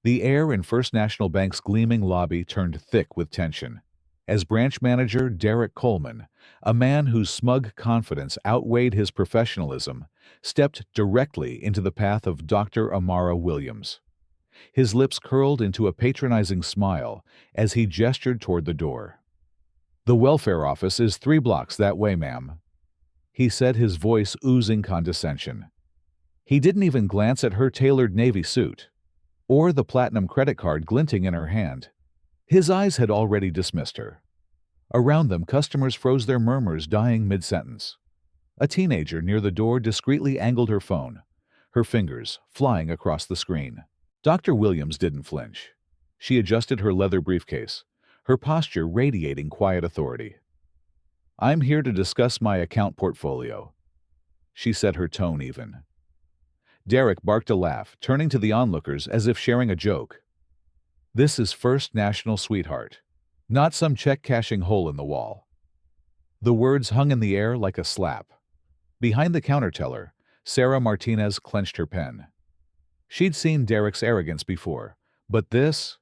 The air in First National Bank's gleaming lobby turned thick with tension, as branch manager Derek Coleman, a man whose smug confidence outweighed his professionalism, stepped directly into the path of Dr. Amara Williams. His lips curled into a patronizing smile as he gestured toward the door. "The welfare office is 3 blocks that way, ma'am," he said, his voice oozing condescension. He didn't even glance at her tailored navy suit, or the platinum credit card glinting in her hand. His eyes had already dismissed her. Around them, customers froze, their murmurs dying mid-sentence. A teenager near the door discreetly angled her phone, her fingers flying across the screen. Dr. Williams didn't flinch. She adjusted her leather briefcase, her posture radiating quiet authority. "I'm here to discuss my account portfolio," she said, her tone even. Derek barked a laugh, turning to the onlookers as if sharing a joke. "This is First National, sweetheart, not some check-cashing hole in the wall." The words hung in the air like a slap. Behind the counter teller, Sarah Martinez clenched her pen. She'd seen Derek's arrogance before, but this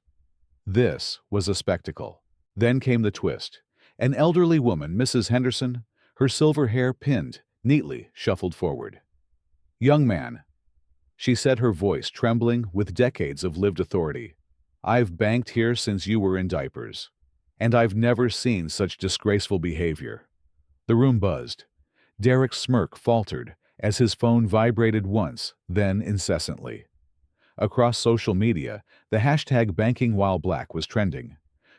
was a spectacle. Then came the twist. An elderly woman, Mrs. Henderson, her silver hair pinned, neatly shuffled forward. "Young man," she said, her voice trembling with decades of lived authority, "I've banked here since you were in diapers, and I've never seen such disgraceful behavior." The room buzzed. Derek's smirk faltered as his phone vibrated once, then incessantly. Across social media, the hashtag #BankingWhileBlack was trending.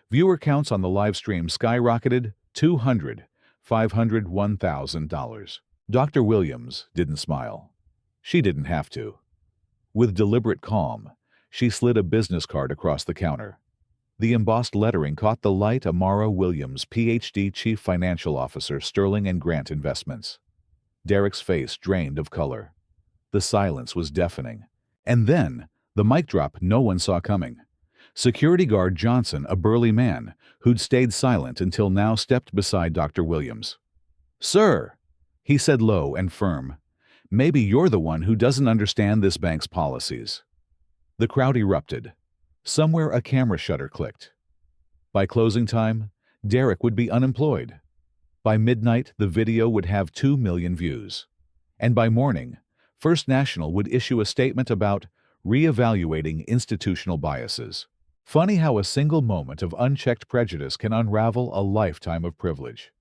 Viewer counts on the live stream skyrocketed, 200, 500, $1,000. Dr. Williams didn't smile. She didn't have to. With deliberate calm, she slid a business card across the counter. The embossed lettering caught the light: Amara Williams, Ph.D., Chief Financial Officer, Sterling and Grant Investments. Derek's face drained of color. The silence was deafening. And then, the mic drop no one saw coming. Security guard Johnson, a burly man, who'd stayed silent until now, stepped beside Dr. Williams. "Sir," he said low and firm, "maybe you're the one who doesn't understand this bank's policies." The crowd erupted. Somewhere a camera shutter clicked. By closing time, Derek would be unemployed. By midnight, the video would have 2 million views. And by morning, First National would issue a statement about reevaluating institutional biases. Funny how a single moment of unchecked prejudice can unravel a lifetime of privilege.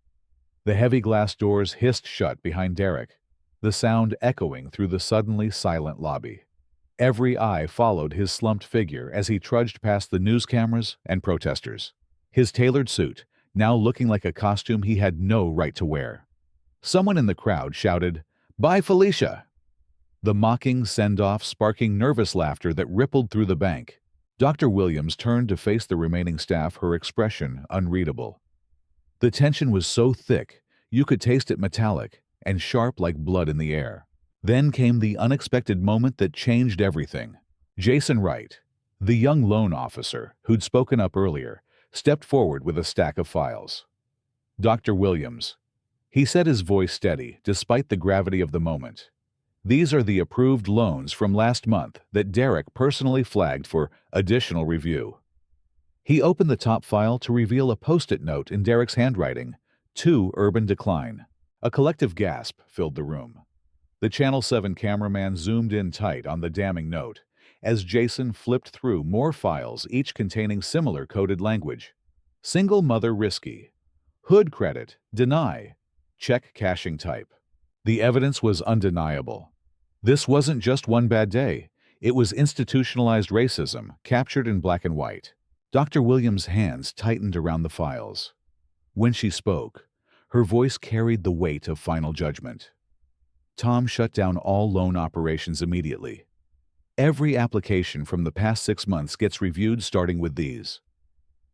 The heavy glass doors hissed shut behind Derek, the sound echoing through the suddenly silent lobby. Every eye followed his slumped figure as he trudged past the news cameras and protesters, his tailored suit now looking like a costume he had no right to wear. Someone in the crowd shouted, "Bye, Felicia!" The mocking send-off sparking nervous laughter that rippled through the bank. Dr. Williams turned to face the remaining staff, her expression unreadable. The tension was so thick, you could taste it metallic and sharp like blood in the air. Then came the unexpected moment that changed everything. Jason Wright, the young loan officer who'd spoken up earlier, stepped forward with a stack of files. "Dr. Williams," he said, his voice steady despite the gravity of the moment, "these are the approved loans from last month that Derek personally flagged for additional review." He opened the top file to reveal a post-it note in Derek's handwriting, "To Urban Decline." A collective gasp filled the room. The Channel 7 cameraman zoomed in tight on the damning note as Jason flipped through more files, each containing similar coded language. Single mother risky. Hood credit, deny. Check cashing type. The evidence was undeniable. This wasn't just one bad day. It was institutionalized racism, captured in black and white. Dr. Williams' hands tightened around the files. When she spoke, her voice carried the weight of final judgment. Tom shut down all loan operations immediately. Every application from the past 6 months gets reviewed starting with these.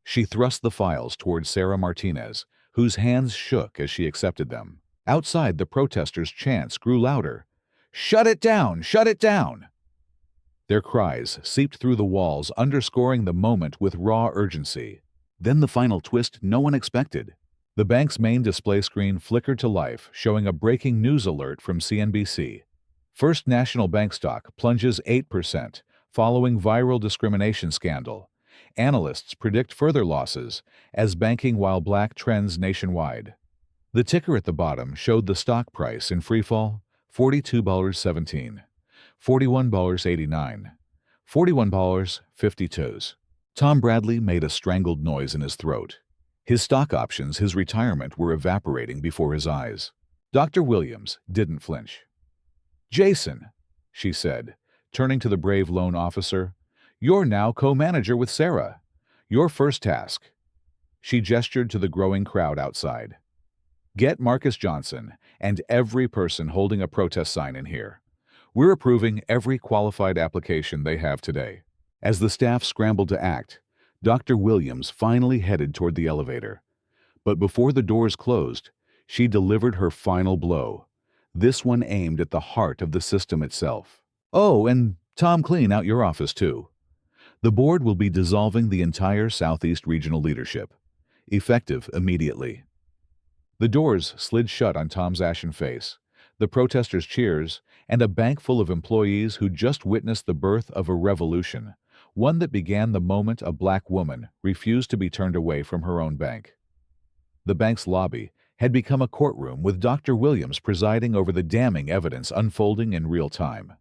She thrust the files toward Sarah Martinez, whose hands shook as she accepted them. Outside, the protesters' chants grew louder. "Shut it down! Shut it down!" Their cries seeped through the walls, underscoring the moment with raw urgency. Then the final twist no one expected. The bank's main display screen flickered to life, showing a breaking news alert from CNBC. First National Bank stock plunges 8%, following viral discrimination scandal. Analysts predict further losses as banking while black trends nationwide. The ticker at the bottom showed the stock price in freefall: $42.17, $41.89, $41.52. Tom Bradley made a strangled noise in his throat. His stock options, his retirement, were evaporating before his eyes. Dr. Williams didn't flinch. "Jason," she said, turning to the brave loan officer, "you're now co-manager with Sarah. Your first task." She gestured to the growing crowd outside. "Get Marcus Johnson and every person holding a protest sign in here. We're approving every qualified application they have today." As the staff scrambled to act, Dr. Williams finally headed toward the elevator. But before the doors closed, she delivered her final blow, this one aimed at the heart of the system itself. "Oh, and Tom, clean out your office too. The board will be dissolving the entire Southeast Regional leadership, effective immediately." The doors slid shut on Tom's ashen face, the protesters' cheers, and a bank full of employees who just witnessed the birth of a revolution, one that began the moment a black woman refused to be turned away from her own bank. The bank's lobby had become a courtroom with Dr. Williams presiding over the damning evidence unfolding in real time.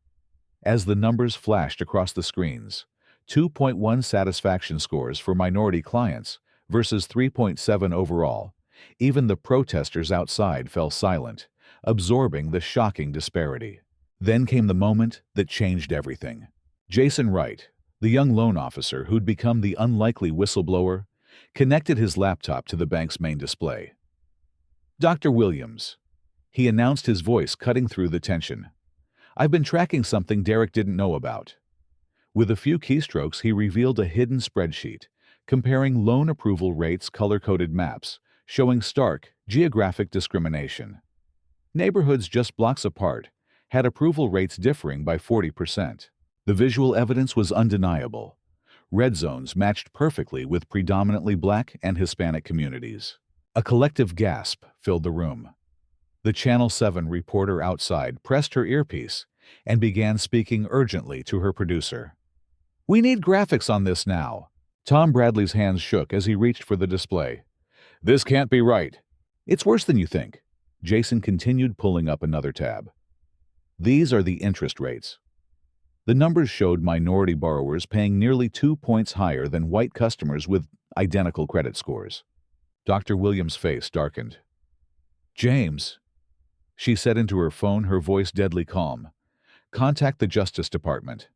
As the numbers flashed across the screens, 2.1 satisfaction scores for minority clients versus 3.7 overall, even the protesters outside fell silent, absorbing the shocking disparity. Then came the moment that changed everything. Jason Wright, the young loan officer who'd become the unlikely whistleblower, connected his laptop to the bank's main display. "Dr. Williams," he announced, his voice cutting through the tension, "I've been tracking something Derek didn't know about." With a few keystrokes, he revealed a hidden spreadsheet, comparing loan approval rates, color-coded maps, showing stark, geographic discrimination. Neighborhoods just blocks apart had approval rates differing by 40%. The visual evidence was undeniable. Red zones matched perfectly with predominantly black and Hispanic communities. A collective gasp filled the room. The Channel 7 reporter outside pressed her earpiece and began speaking urgently to her producer. "We need graphics on this now." Tom Bradley's hands shook as he reached for the display. "This can't be right." "It's worse than you think." Jason continued, pulling up another tab. "These are the interest rates." The numbers showed minority borrowers paying nearly 2 points higher than white customers with identical credit scores. Dr. Williams' face darkened. "James," she said into her phone, her voice deadly calm, "contact the Justice Department.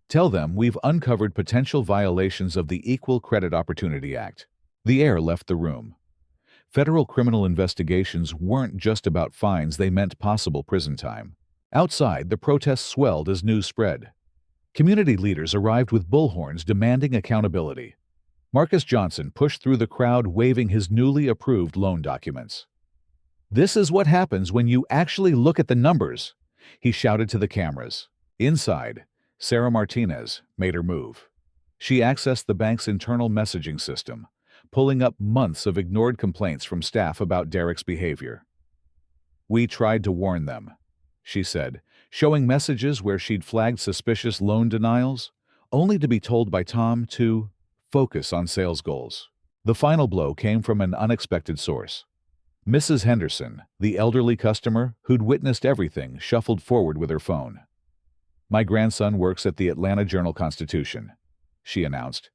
Tell them we've uncovered potential violations of the Equal Credit Opportunity Act." The air left the room. Federal criminal investigations weren't just about fines, they meant possible prison time. Outside, the protests swelled as news spread. Community leaders arrived with bullhorns demanding accountability. Marcus Johnson pushed through the crowd waving his newly approved loan documents. "This is what happens when you actually look at the numbers," he shouted to the cameras. Inside, Sarah Martinez made her move. She accessed the bank's internal messaging system, pulling up months of ignored complaints from staff about Derek's behavior. "We tried to warn them," she said, showing messages where she'd flagged suspicious loan denials, only to be told by Tom to focus on sales goals. The final blow came from an unexpected source. Mrs. Henderson, the elderly customer who'd witnessed everything, shuffled forward with her phone. "My grandson works at the Atlanta Journal-Constitution," she announced.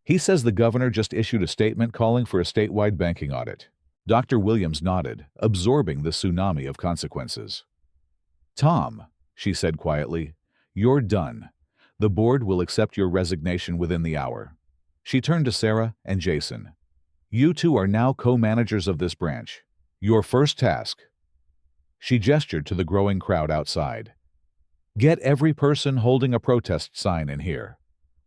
"He says the governor just issued a statement calling for a statewide banking audit." Dr. Williams nodded, absorbing the tsunami of consequences. "Tom," she said quietly, "you're done. The board will accept your resignation within the hour." She turned to Sarah and Jason. "You two are now co-managers of this branch. Your first task." She gestured to the growing crowd outside. "Get every person holding a protest sign in here.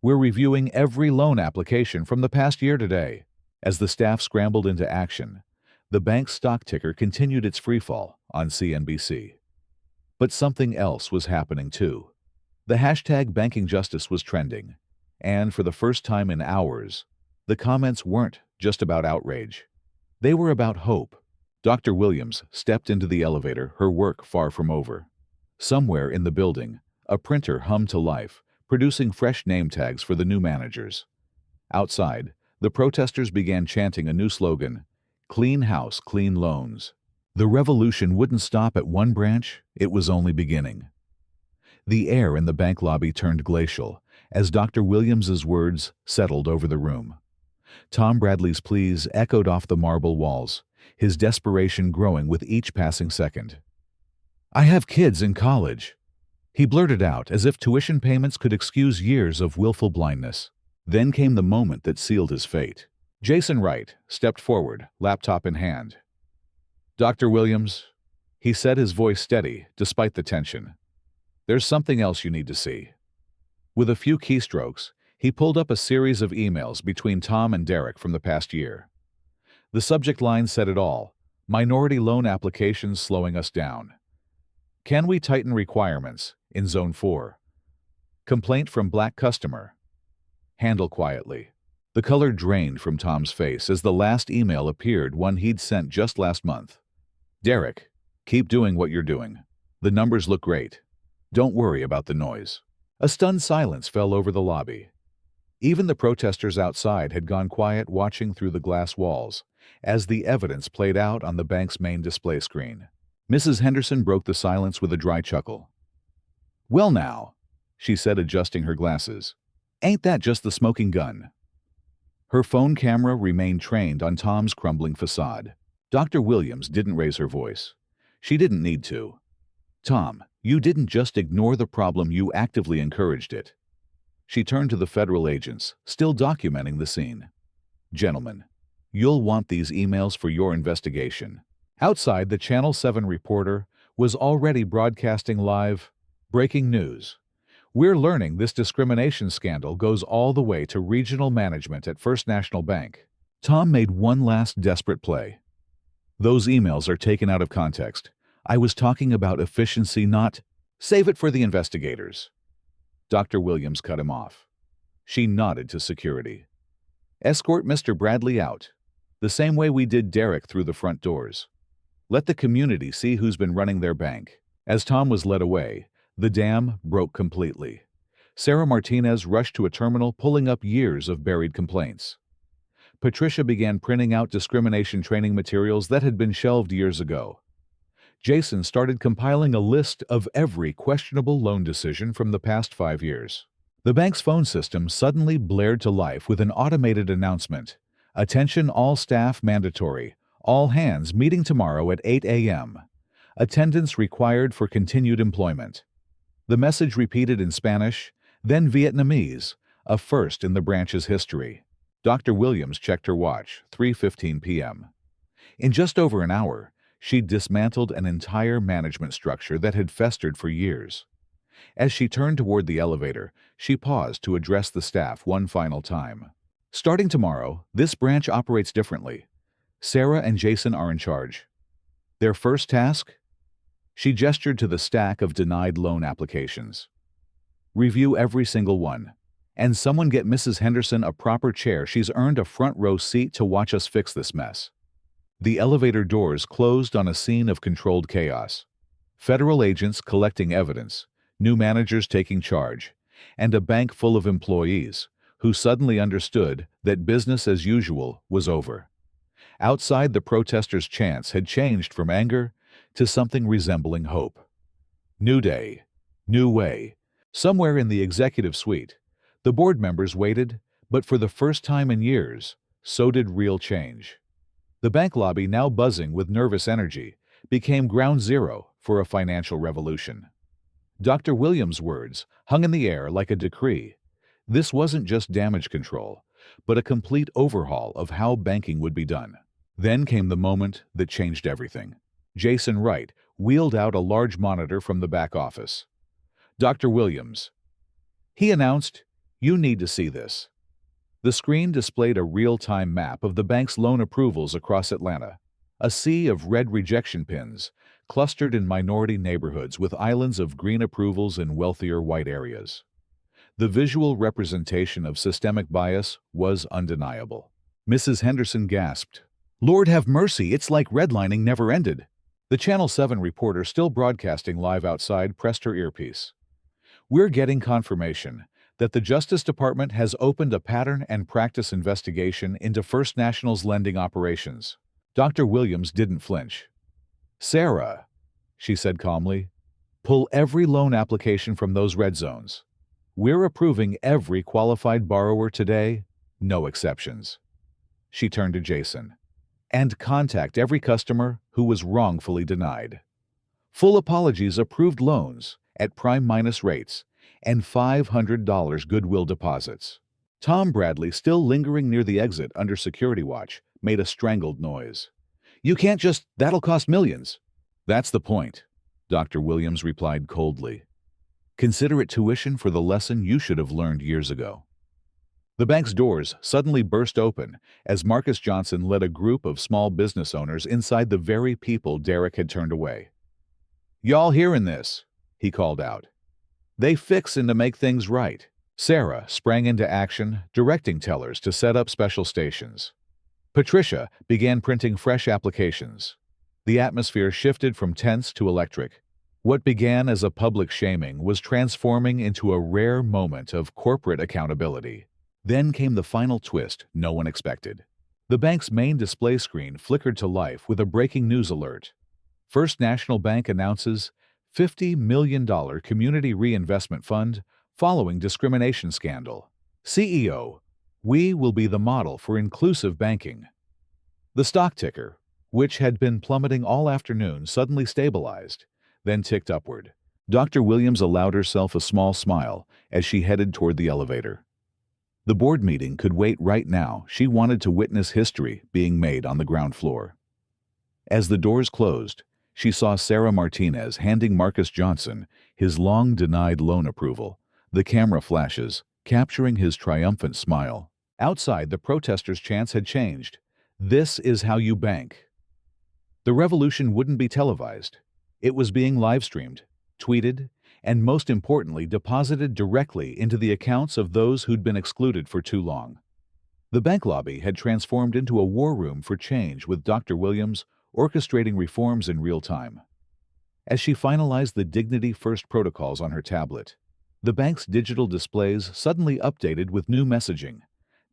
We're reviewing every loan application from the past year today." As the staff scrambled into action, the bank's stock ticker continued its freefall on CNBC. But something else was happening too. The hashtag Banking Justice was trending, and for the first time in hours, the comments weren't just about outrage. They were about hope. Dr. Williams stepped into the elevator, her work far from over. Somewhere in the building, a printer hummed to life, producing fresh name tags for the new managers. Outside, the protesters began chanting a new slogan, "Clean house, clean loans." The revolution wouldn't stop at one branch, it was only beginning. The air in the bank lobby turned glacial as Dr. Williams's words settled over the room. Tom Bradley's pleas echoed off the marble walls, his desperation growing with each passing second. "I have kids in college," he blurted out as if tuition payments could excuse years of willful blindness. Then came the moment that sealed his fate. Jason Wright stepped forward, laptop in hand. "Dr. Williams," he said, his voice steady despite the tension, "there's something else you need to see." With a few keystrokes, he pulled up a series of emails between Tom and Derek from the past year. The subject line said it all: minority loan applications slowing us down. Can we tighten requirements in Zone 4? Complaint from Black customer. Handle quietly. The color drained from Tom's face as the last email appeared, one he'd sent just last month. "Derek, keep doing what you're doing. The numbers look great. Don't worry about the noise." A stunned silence fell over the lobby. Even the protesters outside had gone quiet, watching through the glass walls as the evidence played out on the bank's main display screen. Mrs. Henderson broke the silence with a dry chuckle. "Well now," she said, adjusting her glasses, "ain't that just the smoking gun?" Her phone camera remained trained on Tom's crumbling facade. Dr. Williams didn't raise her voice. She didn't need to. "Tom, you didn't just ignore the problem, you actively encouraged it." She turned to the federal agents, still documenting the scene. "Gentlemen, you'll want these emails for your investigation." Outside, the Channel 7 reporter was already broadcasting live. "Breaking news. We're learning this discrimination scandal goes all the way to regional management at First National Bank." Tom made one last desperate play. "Those emails are taken out of context. I was talking about efficiency, not—" "Save it for the investigators." Dr. Williams cut him off. She nodded to security. "Escort Mr. Bradley out, the same way we did Derek through the front doors. Let the community see who's been running their bank." As Tom was led away, the dam broke completely. Sarah Martinez rushed to a terminal, pulling up years of buried complaints. Patricia began printing out discrimination training materials that had been shelved years ago. Jason started compiling a list of every questionable loan decision from the past 5 years. The bank's phone system suddenly blared to life with an automated announcement: "Attention all staff, mandatory. All hands meeting tomorrow at 8 a.m. Attendance required for continued employment." The message repeated in Spanish, then Vietnamese, a first in the branch's history. Dr. Williams checked her watch, 3:15 p.m. In just over an hour, she'd dismantled an entire management structure that had festered for years. As she turned toward the elevator, she paused to address the staff one final time. "Starting tomorrow, this branch operates differently. Sarah and Jason are in charge. Their first task?" She gestured to the stack of denied loan applications. "Review every single one. And someone get Mrs. Henderson a proper chair. She's earned a front row seat to watch us fix this mess." The elevator doors closed on a scene of controlled chaos. Federal agents collecting evidence, new managers taking charge, and a bank full of employees who suddenly understood that business as usual was over. Outside, the protesters' chants had changed from anger to something resembling hope. New day, new way. Somewhere in the executive suite, the board members waited, but for the first time in years, so did real change. The bank lobby, now buzzing with nervous energy, became ground zero for a financial revolution. Dr. Williams' words hung in the air like a decree. This wasn't just damage control, but a complete overhaul of how banking would be done. Then came the moment that changed everything. Jason Wright wheeled out a large monitor from the back office. "Dr. Williams," he announced, "you need to see this." The screen displayed a real-time map of the bank's loan approvals across Atlanta, a sea of red rejection pins clustered in minority neighborhoods with islands of green approvals in wealthier white areas. The visual representation of systemic bias was undeniable. Mrs. Henderson gasped, "Lord have mercy, it's like redlining never ended." The Channel 7 reporter, still broadcasting live outside, pressed her earpiece. "We're getting confirmation that the Justice Department has opened a pattern and practice investigation into First National's lending operations. Dr. Williams didn't flinch. "Sarah," she said calmly, "pull every loan application from those red zones. We're approving every qualified borrower today, no exceptions." She turned to Jason. "And contact every customer who was wrongfully denied. Full apologies, approved loans at prime minus rates, and $500 goodwill deposits." Tom Bradley, still lingering near the exit under security watch, made a strangled noise. "You can't just, that'll cost millions." "That's the point," Dr. Williams replied coldly. "Consider it tuition for the lesson you should have learned years ago." The bank's doors suddenly burst open as Marcus Johnson led a group of small business owners inside the very people Derek had turned away. "Y'all hearing this?" he called out. "They fixin' to make things right." Sarah sprang into action, directing tellers to set up special stations. Patricia began printing fresh applications. The atmosphere shifted from tense to electric. What began as a public shaming was transforming into a rare moment of corporate accountability. Then came the final twist no one expected. The bank's main display screen flickered to life with a breaking news alert. First National Bank announces $50 million community reinvestment fund following discrimination scandal. CEO, we will be the model for inclusive banking. The stock ticker, which had been plummeting all afternoon, suddenly stabilized, then ticked upward. Dr. Williams allowed herself a small smile as she headed toward the elevator. The board meeting could wait right now. She wanted to witness history being made on the ground floor. As the doors closed, she saw Sarah Martinez handing Marcus Johnson his long-denied loan approval, the camera flashes capturing his triumphant smile. Outside, the protesters' chants had changed. "This is how you bank." The revolution wouldn't be televised. It was being live-streamed, tweeted, and most importantly, deposited directly into the accounts of those who'd been excluded for too long. The bank lobby had transformed into a war room for change, with Dr. Williams orchestrating reforms in real time. As she finalized the Dignity First protocols on her tablet, the bank's digital displays suddenly updated with new messaging,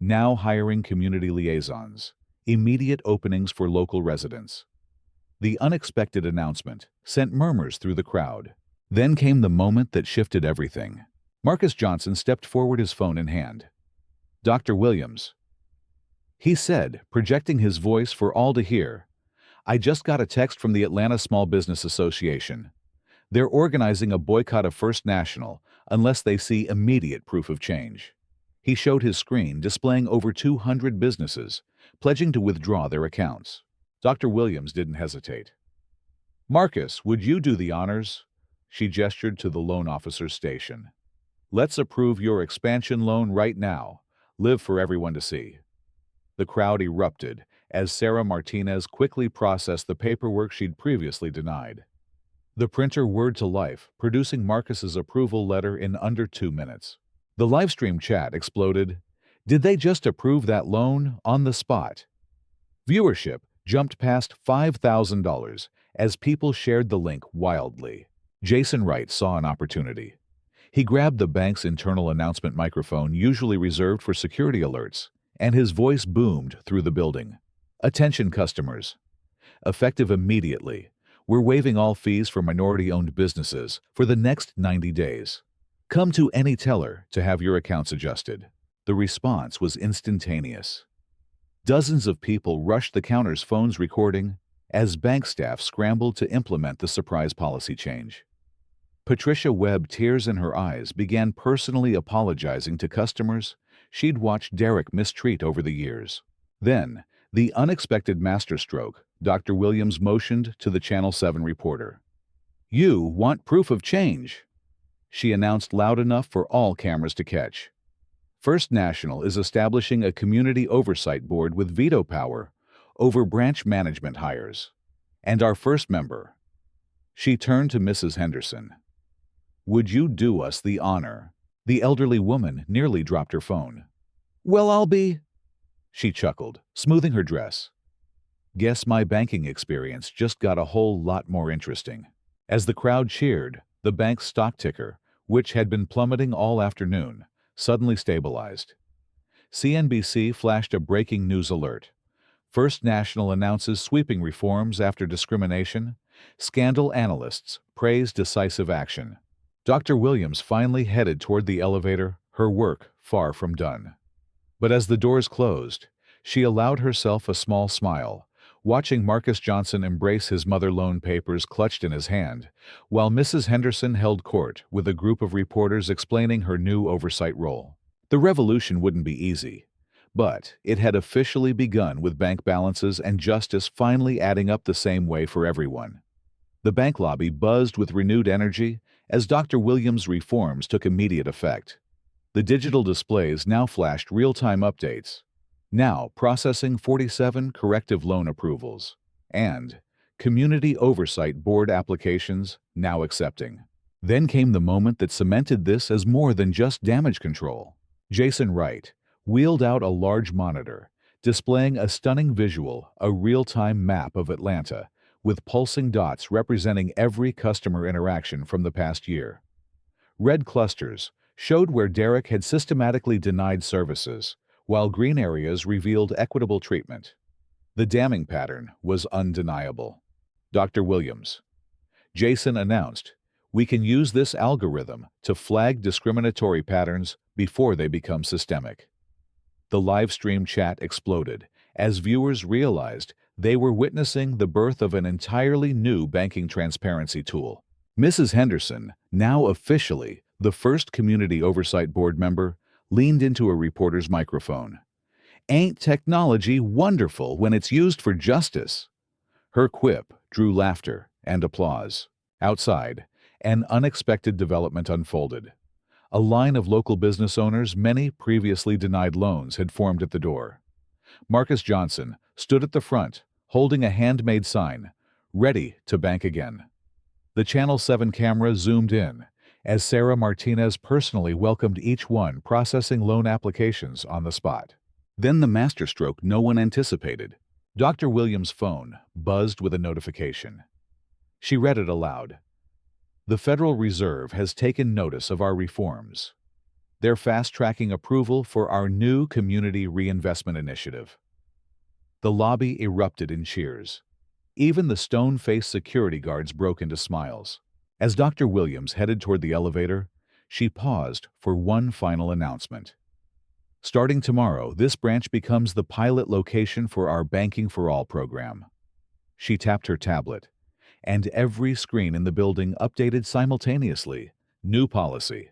now hiring community liaisons, immediate openings for local residents. The unexpected announcement sent murmurs through the crowd. Then came the moment that shifted everything. Marcus Johnson stepped forward, his phone in hand. "Dr. Williams," he said, projecting his voice for all to hear, "I just got a text from the Atlanta Small Business Association. They're organizing a boycott of First National unless they see immediate proof of change." He showed his screen displaying over 200 businesses, pledging to withdraw their accounts. Dr. Williams didn't hesitate. "Marcus, would you do the honors?" She gestured to the loan officer's station. "Let's approve your expansion loan right now. Live for everyone to see." The crowd erupted as Sarah Martinez quickly processed the paperwork she'd previously denied. The printer whirred to life, producing Marcus's approval letter in under 2 minutes. The livestream chat exploded. "Did they just approve that loan on the spot?" Viewership jumped past $5,000 as people shared the link wildly. Jason Wright saw an opportunity. He grabbed the bank's internal announcement microphone, usually reserved for security alerts, and his voice boomed through the building. "Attention customers. Effective immediately, we're waiving all fees for minority-owned businesses for the next 90 days. Come to any teller to have your accounts adjusted." The response was instantaneous. Dozens of people rushed the counters, phones recording, as bank staff scrambled to implement the surprise policy change. Patricia Webb, tears in her eyes, began personally apologizing to customers she'd watched Derek mistreat over the years. Then, the unexpected masterstroke, Dr. Williams motioned to the Channel 7 reporter. "You want proof of change," she announced loud enough for all cameras to catch. "First National is establishing a community oversight board with veto power over branch management hires. And our first member," she turned to Mrs. Henderson, "would you do us the honor?" The elderly woman nearly dropped her phone. "Well, I'll be—" she chuckled, smoothing her dress. "Guess my banking experience just got a whole lot more interesting." As the crowd cheered, the bank's stock ticker, which had been plummeting all afternoon, suddenly stabilized. CNBC flashed a breaking news alert. First National announces sweeping reforms after discrimination. Scandal analysts praise decisive action. Dr. Williams finally headed toward the elevator, her work far from done. But as the doors closed, she allowed herself a small smile, watching Marcus Johnson embrace his mother loan papers clutched in his hand, while Mrs. Henderson held court with a group of reporters explaining her new oversight role. The revolution wouldn't be easy, but it had officially begun with bank balances and justice finally adding up the same way for everyone. The bank lobby buzzed with renewed energy as Dr. Williams' reforms took immediate effect. The digital displays now flashed real-time updates, now processing 47 corrective loan approvals, and Community Oversight Board applications now accepting. Then came the moment that cemented this as more than just damage control. Jason Wright wheeled out a large monitor, displaying a stunning visual, a real-time map of Atlanta, with pulsing dots representing every customer interaction from the past year. Red clusters showed where Derek had systematically denied services, while green areas revealed equitable treatment. The damning pattern was undeniable. Dr. Williams. Jason announced, "We can use this algorithm to flag discriminatory patterns before they become systemic." The live stream chat exploded as viewers realized they were witnessing the birth of an entirely new banking transparency tool. Mrs. Henderson, now officially the first Community Oversight Board member, leaned into a reporter's microphone. "Ain't technology wonderful when it's used for justice?" Her quip drew laughter and applause. Outside, an unexpected development unfolded. A line of local business owners, many previously denied loans, had formed at the door. Marcus Johnson stood at the front, holding a handmade sign, "Ready to bank again." The Channel 7 camera zoomed in as Sarah Martinez personally welcomed each one, processing loan applications on the spot. Then the masterstroke no one anticipated. Dr. Williams' phone buzzed with a notification. She read it aloud. "The Federal Reserve has taken notice of our reforms. They're fast-tracking approval for our new Community Reinvestment Initiative." The lobby erupted in cheers. Even the stone-faced security guards broke into smiles. As Dr. Williams headed toward the elevator, she paused for one final announcement. "Starting tomorrow, this branch becomes the pilot location for our Banking for All program." She tapped her tablet, and every screen in the building updated simultaneously. New policy.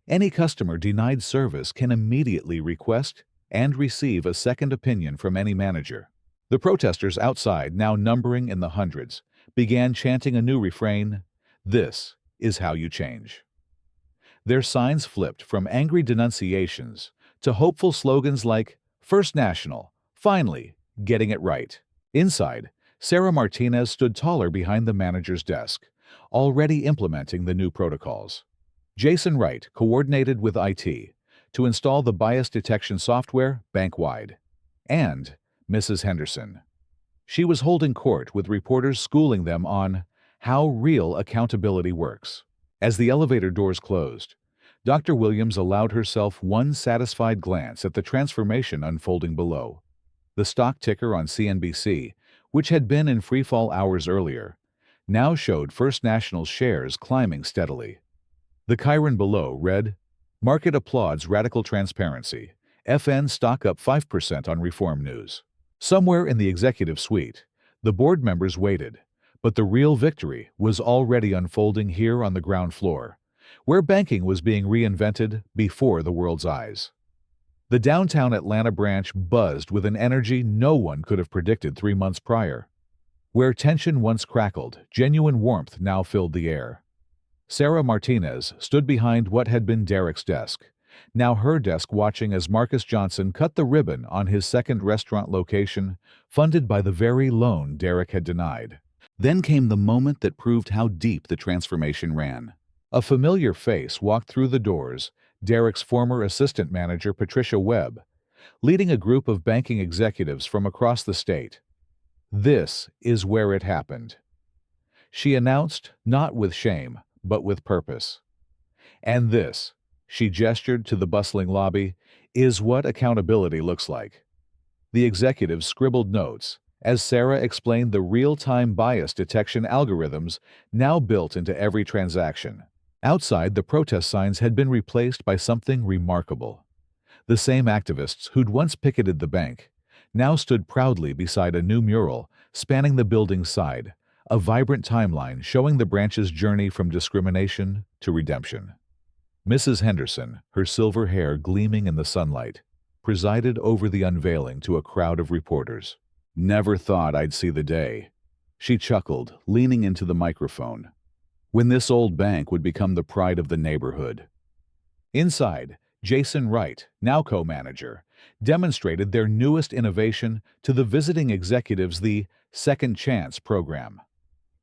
Any customer denied service can immediately request and receive a second opinion from any manager. The protesters outside, now numbering in the hundreds, began chanting a new refrain, "This is how you change." Their signs flipped from angry denunciations to hopeful slogans like, "First National, finally, getting it right." Inside, Sarah Martinez stood taller behind the manager's desk, already implementing the new protocols. Jason Wright coordinated with IT to install the bias detection software bank-wide. And Mrs. Henderson. She was holding court with reporters schooling them on how real accountability works. As the elevator doors closed, Dr. Williams allowed herself one satisfied glance at the transformation unfolding below. The stock ticker on CNBC, which had been in freefall hours earlier, now showed First National's shares climbing steadily. The chyron below read, "Market applauds radical transparency. FN stock up 5% on reform news." Somewhere in the executive suite, the board members waited, but the real victory was already unfolding here on the ground floor, where banking was being reinvented before the world's eyes. The downtown Atlanta branch buzzed with an energy no one could have predicted 3 months prior. Where tension once crackled, genuine warmth now filled the air. Sarah Martinez stood behind what had been Derek's desk, now her desk, watching as Marcus Johnson cut the ribbon on his second restaurant location, funded by the very loan Derek had denied. Then came the moment that proved how deep the transformation ran. A familiar face walked through the doors, Derek's former assistant manager Patricia Webb, leading a group of banking executives from across the state. "This is where it happened," she announced, not with shame, but with purpose. "And this She gestured to the bustling lobby, is what accountability looks like. The executives scribbled notes as Sarah explained the real-time bias detection algorithms now built into every transaction. Outside, the protest signs had been replaced by something remarkable. The same activists who'd once picketed the bank now stood proudly beside a new mural spanning the building's side, a vibrant timeline showing the branch's journey from discrimination to redemption. Mrs. Henderson, her silver hair gleaming in the sunlight, presided over the unveiling to a crowd of reporters. "Never thought I'd see the day," she chuckled, leaning into the microphone. "When this old bank would become the pride of the neighborhood." Inside, Jason Wright, now co-manager, demonstrated their newest innovation to the visiting executives, the Second Chance program.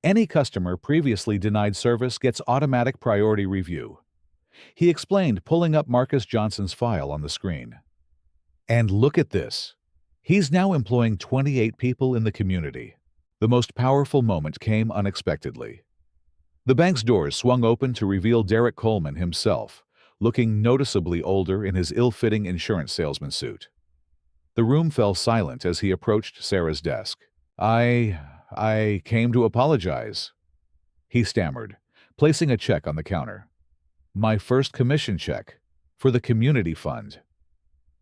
Any customer previously denied service gets automatic priority review. He explained, pulling up Marcus Johnson's file on the screen. "And look at this. He's now employing 28 people in the community." The most powerful moment came unexpectedly. The bank's doors swung open to reveal Derek Coleman himself, looking noticeably older in his ill-fitting insurance salesman suit. The room fell silent as he approached Sarah's desk. I came to apologize," he stammered, placing a check on the counter. "My first commission check, for the community fund."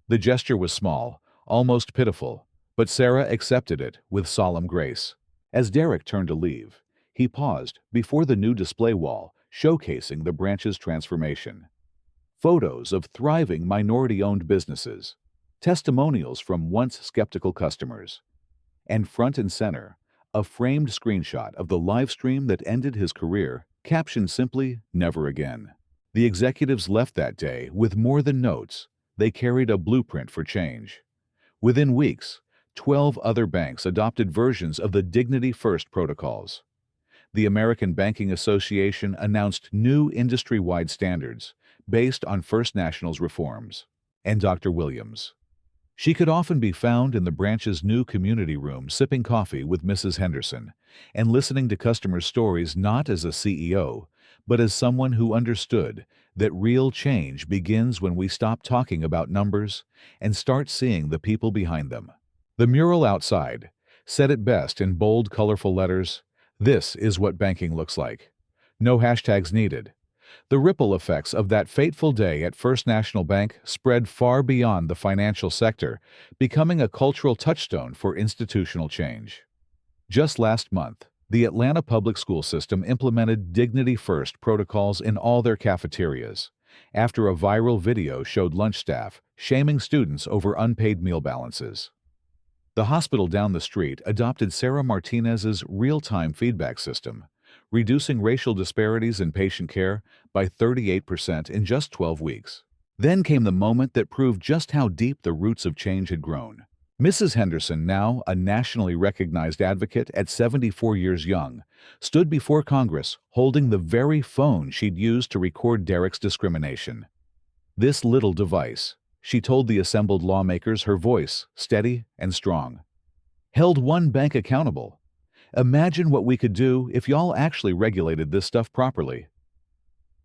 The gesture was small, almost pitiful, but Sarah accepted it with solemn grace. As Derek turned to leave, he paused before the new display wall showcasing the branch's transformation. Photos of thriving minority-owned businesses, testimonials from once skeptical customers, and front and center, a framed screenshot of the live stream that ended his career, captioned simply, "Never again." The executives left that day with more than notes. They carried a blueprint for change. Within weeks, 12 other banks adopted versions of the Dignity First protocols. The American Banking Association announced new industry-wide standards based on First National's reforms. And Dr. Williams. She could often be found in the branch's new community room sipping coffee with Mrs. Henderson and listening to customers' stories not as a CEO, but as someone who understood that real change begins when we stop talking about numbers and start seeing the people behind them. The mural outside said it best in bold, colorful letters, "This is what banking looks like." No hashtags needed. The ripple effects of that fateful day at First National Bank spread far beyond the financial sector, becoming a cultural touchstone for institutional change. Just last month, the Atlanta public school system implemented Dignity First protocols in all their cafeterias, after a viral video showed lunch staff shaming students over unpaid meal balances. The hospital down the street adopted Sarah Martinez's real-time feedback system, reducing racial disparities in patient care by 38% in just 12 weeks. Then came the moment that proved just how deep the roots of change had grown. Mrs. Henderson, now a nationally recognized advocate at 74 years young, stood before Congress holding the very phone she'd used to record Derek's discrimination. "This little device," she told the assembled lawmakers, her voice steady and strong, "held one bank accountable. Imagine what we could do if y'all actually regulated this stuff properly."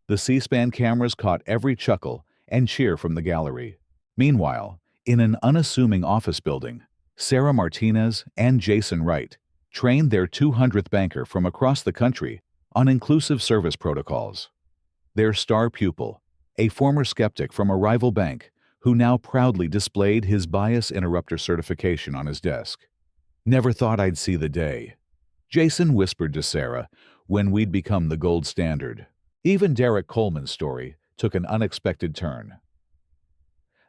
The C-SPAN cameras caught every chuckle and cheer from the gallery. Meanwhile, in an unassuming office building, Sarah Martinez and Jason Wright trained their 200th banker from across the country on inclusive service protocols. Their star pupil, a former skeptic from a rival bank, who now proudly displayed his bias interrupter certification on his desk. "Never thought I'd see the day," Jason whispered to Sarah, "when we'd become the gold standard." Even Derek Coleman's story took an unexpected turn.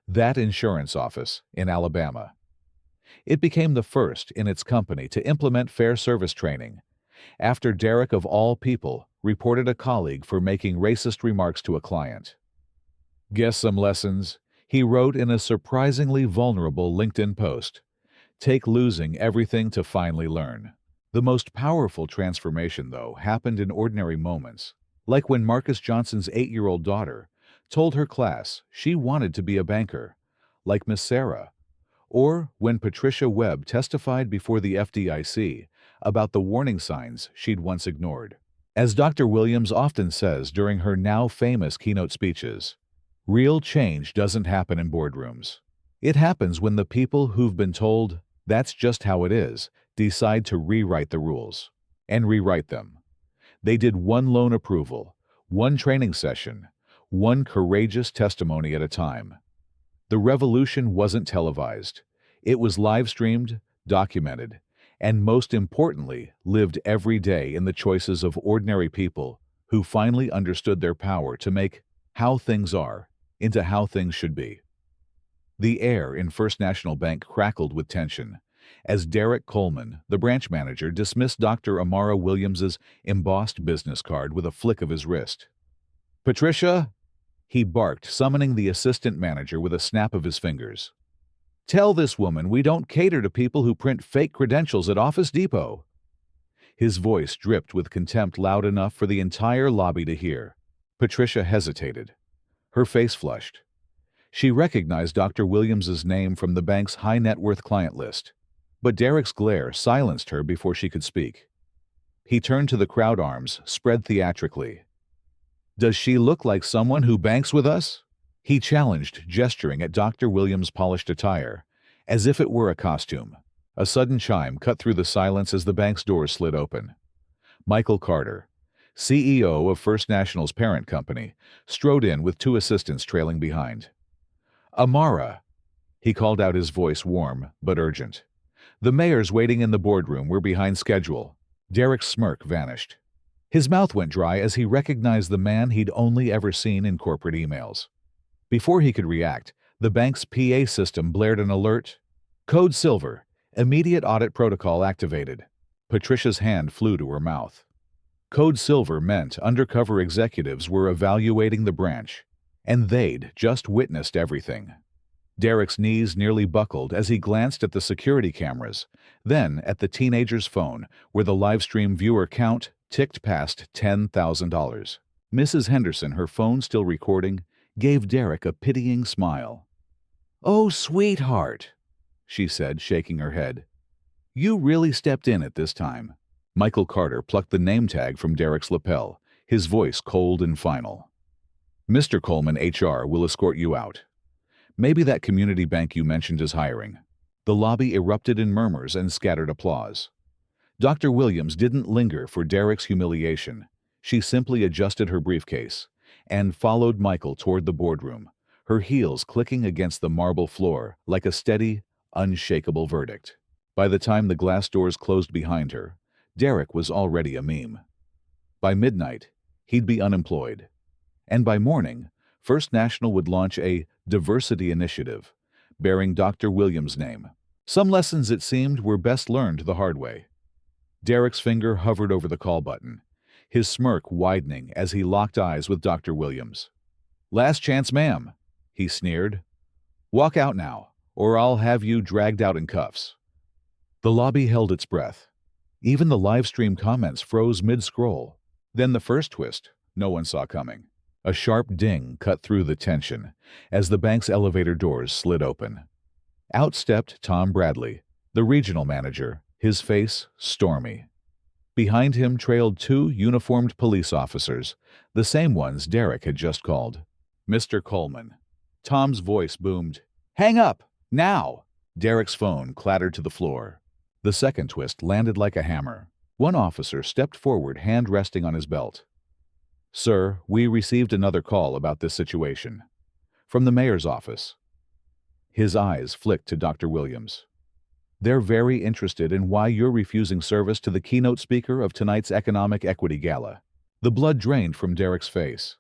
That insurance office in Alabama. It became the first in its company to implement fair service training, after Derek, of all people, reported a colleague for making racist remarks to a client. "Guess some lessons," he wrote in a surprisingly vulnerable LinkedIn post. "Take losing everything to finally learn." The most powerful transformation, though, happened in ordinary moments, like when Marcus Johnson's 8-year-old daughter told her class she wanted to be a banker, like Miss Sarah, or when Patricia Webb testified before the FDIC about the warning signs she'd once ignored. As Dr. Williams often says during her now famous keynote speeches, Real change doesn't happen in boardrooms. It happens when the people who've been told, "That's just how it is," decide to rewrite the rules. And rewrite them. They did one loan approval, one training session, one courageous testimony at a time. The revolution wasn't televised. It was live-streamed, documented, and most importantly, lived every day in the choices of ordinary people who finally understood their power to make how things are into how things should be. The air in First National Bank crackled with tension as Derek Coleman, the branch manager, dismissed Dr. Amara Williams's embossed business card with a flick of his wrist. "Patricia," he barked, summoning the assistant manager with a snap of his fingers. "Tell this woman we don't cater to people who print fake credentials at Office Depot." His voice dripped with contempt loud enough for the entire lobby to hear. Patricia hesitated. Her face flushed. She recognized Dr. Williams's name from the bank's high-net-worth client list, but Derek's glare silenced her before she could speak. He turned to the crowd, arms spread theatrically. "Does she look like someone who banks with us?" he challenged, gesturing at Dr. Williams' polished attire, as if it were a costume. A sudden chime cut through the silence as the bank's doors slid open. Michael Carter, CEO of First National's parent company, strode in with two assistants trailing behind. "Amara," he called out, his voice warm but urgent. "The mayors waiting in the boardroom were behind schedule." Derek's smirk vanished. His mouth went dry as he recognized the man he'd only ever seen in corporate emails. Before he could react, the bank's PA system blared an alert. "Code Silver, immediate audit protocol activated." Patricia's hand flew to her mouth. Code Silver meant undercover executives were evaluating the branch, and they'd just witnessed everything. Derek's knees nearly buckled as he glanced at the security cameras, then at the teenager's phone, where the livestream viewer count ticked past $10,000. Mrs. Henderson, her phone still recording, gave Derek a pitying smile. "Oh, sweetheart," she said, shaking her head. "You really stepped in at this time." Michael Carter plucked the name tag from Derek's lapel, his voice cold and final. "Mr. Coleman, HR will escort you out. Maybe that community bank you mentioned is hiring." The lobby erupted in murmurs and scattered applause. Dr. Williams didn't linger for Derek's humiliation. She simply adjusted her briefcase and followed Michael toward the boardroom, her heels clicking against the marble floor like a steady, unshakable verdict. By the time the glass doors closed behind her, Derek was already a meme. By midnight, he'd be unemployed. And by morning, First National would launch a diversity initiative bearing Dr. Williams' name. Some lessons, it seemed, were best learned the hard way. Derek's finger hovered over the call button, his smirk widening as he locked eyes with Dr. Williams. "Last chance, ma'am," he sneered. "Walk out now, or I'll have you dragged out in cuffs." The lobby held its breath. Even the live-stream comments froze mid-scroll. Then the first twist no one saw coming. A sharp ding cut through the tension as the bank's elevator doors slid open. Out stepped Tom Bradley, the regional manager, his face stormy. Behind him trailed two uniformed police officers, the same ones Derek had just called. "Mr. Coleman." Tom's voice boomed. "Hang up! Now!" Derek's phone clattered to the floor. The second twist landed like a hammer. One officer stepped forward, hand resting on his belt. "Sir, we received another call about this situation. From the mayor's office." His eyes flicked to Dr. Williams. "They're very interested in why you're refusing service to the keynote speaker of tonight's Economic Equity Gala." The blood drained from Derek's face.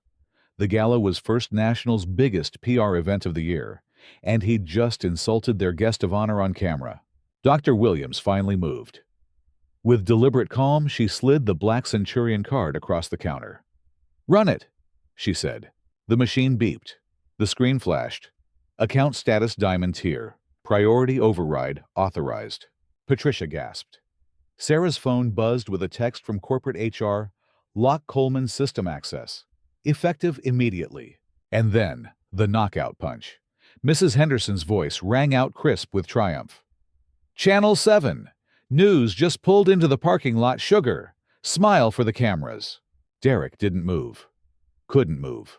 The gala was First National's biggest PR event of the year, and he'd just insulted their guest of honor on camera. Dr. Williams finally moved. With deliberate calm, she slid the black Centurion card across the counter. "Run it," she said. The machine beeped. The screen flashed. "Account status diamond tier. Priority override authorized." Patricia gasped. Sarah's phone buzzed with a text from corporate HR. "Lock Coleman's system access. Effective immediately." And then, the knockout punch. Mrs. Henderson's voice rang out crisp with triumph. "Channel 7. News just pulled into the parking lot. Sugar. Smile for the cameras." Derek didn't move. Couldn't move.